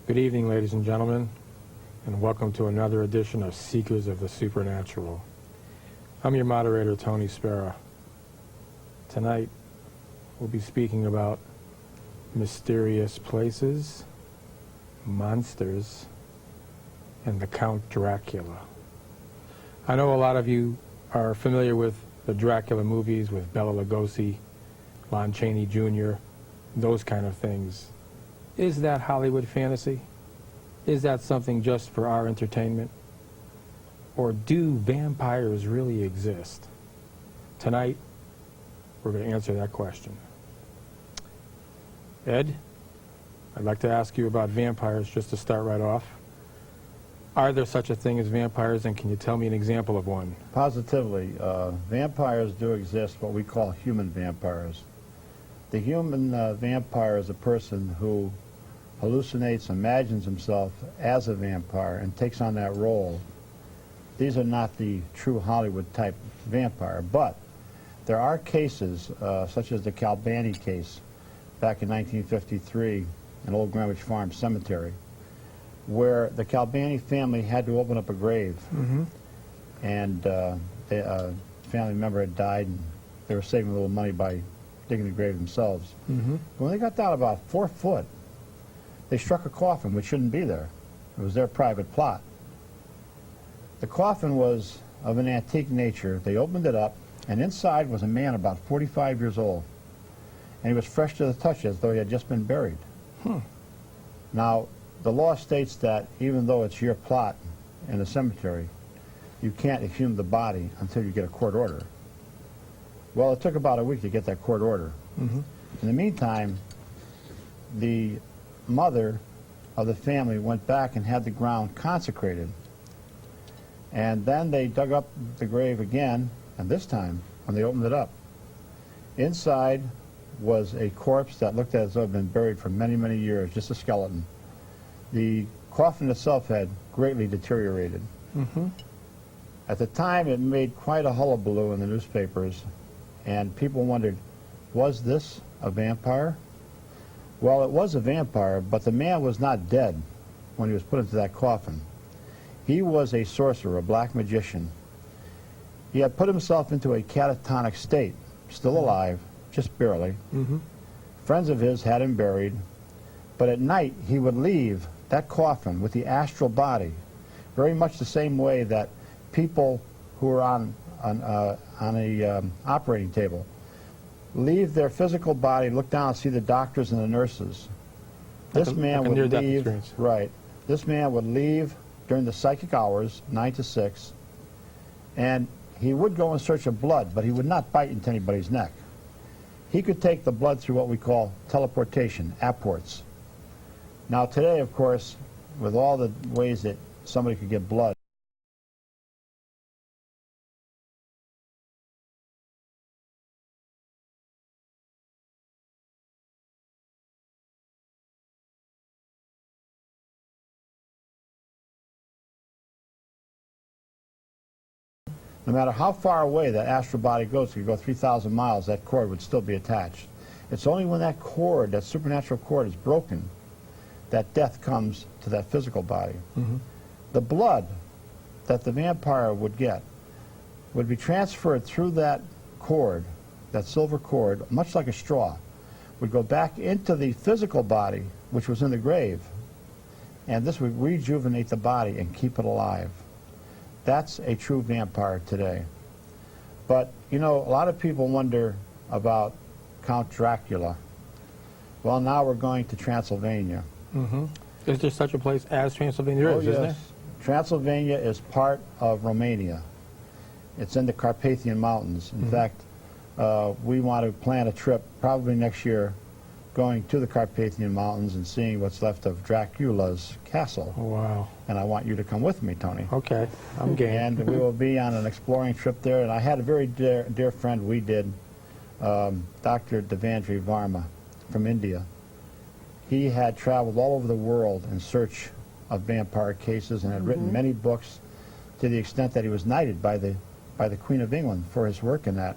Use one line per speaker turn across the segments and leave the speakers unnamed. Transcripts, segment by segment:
Good evening, ladies and gentlemen, and welcome to another edition of Seekers of the Supernatural. I'm your moderator, Tony Spera. Tonight, we'll be speaking about mysterious places, monsters, and the Count Dracula. I know a lot of you are familiar with the Dracula movies with Bela Lugosi, Lon Chaney Jr., those kind of things. Is that Hollywood fantasy? Is that something just for our entertainment? Or do vampires really exist? Tonight, we're going to answer that question. Ed, I'd like to ask you about vampires just to start right off. Are there such a thing as vampires, and can you tell me an example of one?
Positively. Vampires do exist, what we call human vampires. The human vampire is a person who hallucinates, imagines himself as a vampire, and takes on that role. These are not the true Hollywood type vampire, but there are cases, such as the Calbani case back in 1953 in Old Greenwich Farm Cemetery, where the Calbani family had to open up a grave, and a family member had died, and they were saving a little money by digging the grave themselves. When they got down about 4 foot, they struck a coffin which shouldn't be there. It was their private plot. The coffin was of an antique nature. They opened it up, and inside was a man about 45 years old, and he was fresh to the touch as though he had just been buried. Now, the law states that even though it's your plot in the cemetery, you can't exhume the body until you get a court order. Well, it took about a week to get that court order. In the meantime, the mother of the family went back and had the ground consecrated. And then they dug up the grave again, and this time, when they opened it up, inside was a corpse that looked as though it had been buried for many, many years, just a skeleton. The coffin itself had greatly deteriorated. At the time, it made quite a hullabaloo in the newspapers, and people wondered, was this a vampire? Well, it was a vampire, but the man was not dead when he was put into that coffin. He was a sorcerer, a black magician. He had put himself into a catatonic state, still alive, just barely. Friends of his had him buried, but at night he would leave that coffin with the astral body, very much the same way that people who are on a operating table leave their physical body, look down and see the doctors and the nurses. This man would leave, right, this man would leave during the psychic hours, 9 to 6, and he would go in search of blood, but he would not bite into anybody's neck. He could take the blood through what we call teleportation, apports. Now today, of course, with all the ways that somebody could get blood, no matter how far away that astral body goes, if you go 3,000 miles, that cord would still be attached. It's only when that cord, that supernatural cord, is broken that death comes to that physical body. The blood that the vampire would get would be transferred through that cord, that silver cord, much like a straw, would go back into the physical body, which was in the grave, and this would rejuvenate the body and keep it alive. That's a true vampire today. But, you know, a lot of people wonder about Count Dracula. Well, now we're going to Transylvania.
Is there such a place as Transylvania?
Oh,
isn't
yes.
there?
Transylvania is part of Romania. It's in the Carpathian Mountains. In fact, we want to plan a trip probably next year going to the Carpathian Mountains and seeing what's left of Dracula's castle.
Oh, wow.
And I want you to come with me, Tony.
Okay, I'm game.
And we will be on an exploring trip there. And I had a very dear friend we did, Dr. Devendra Varma from India. He had traveled all over the world in search of vampire cases and had written many books, to the extent that he was knighted by the Queen of England for his work in that.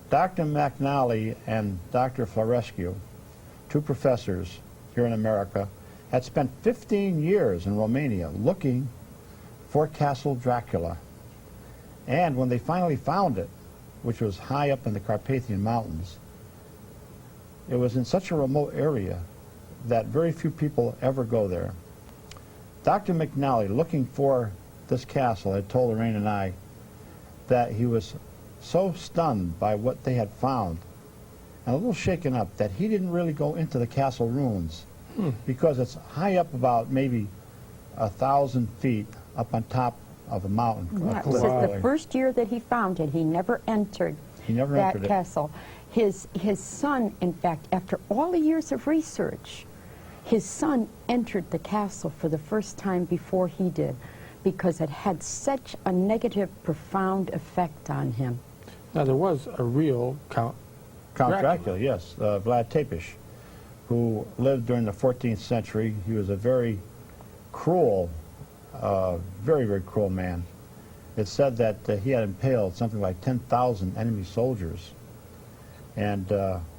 Dr. McNally and Dr. Florescu, two professors here in America, had spent 15 years in Romania looking for Castle Dracula. And when they finally found it, which was high up in the Carpathian Mountains, it was in such a remote area that very few people ever go there. Dr. McNally, looking for this castle, had told Lorraine and I that he was so stunned by what they had found and a little shaken up that he didn't really go into the castle ruins because it's high up about maybe 1,000 feet up on top of a mountain.
Yeah,
A
it
cliff.
says the first year that he found it, he never entered that
entered it.
castle. His son, in fact, after all the years of research, his son entered the castle for the first time before he did, because it had such a negative, profound effect on him.
Now, there was a real Count
Dracula, yes, Vlad Tepes, who lived during the 14th century. He was a very cruel, very, very cruel man. It's said that he had impaled something like 10,000 enemy soldiers. And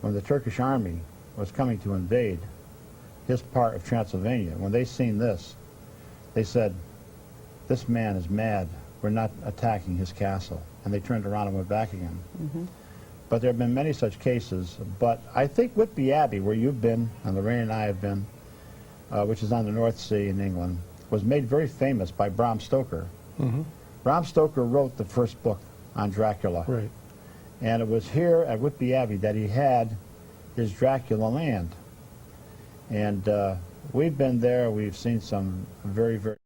when the Turkish army was coming to invade his part of Transylvania, when they seen this, they said, "This man is mad. We're not attacking his castle." And they turned around and went back again. But there have been many such cases. But I think Whitby Abbey, where you've been, and Lorraine and I have been, which is on the North Sea in England, was made very famous by Bram Stoker. Bram Stoker wrote the first book on Dracula.
Right.
And it was here at Whitby Abbey that he had his Dracula land. And we've been there. We've seen some very, very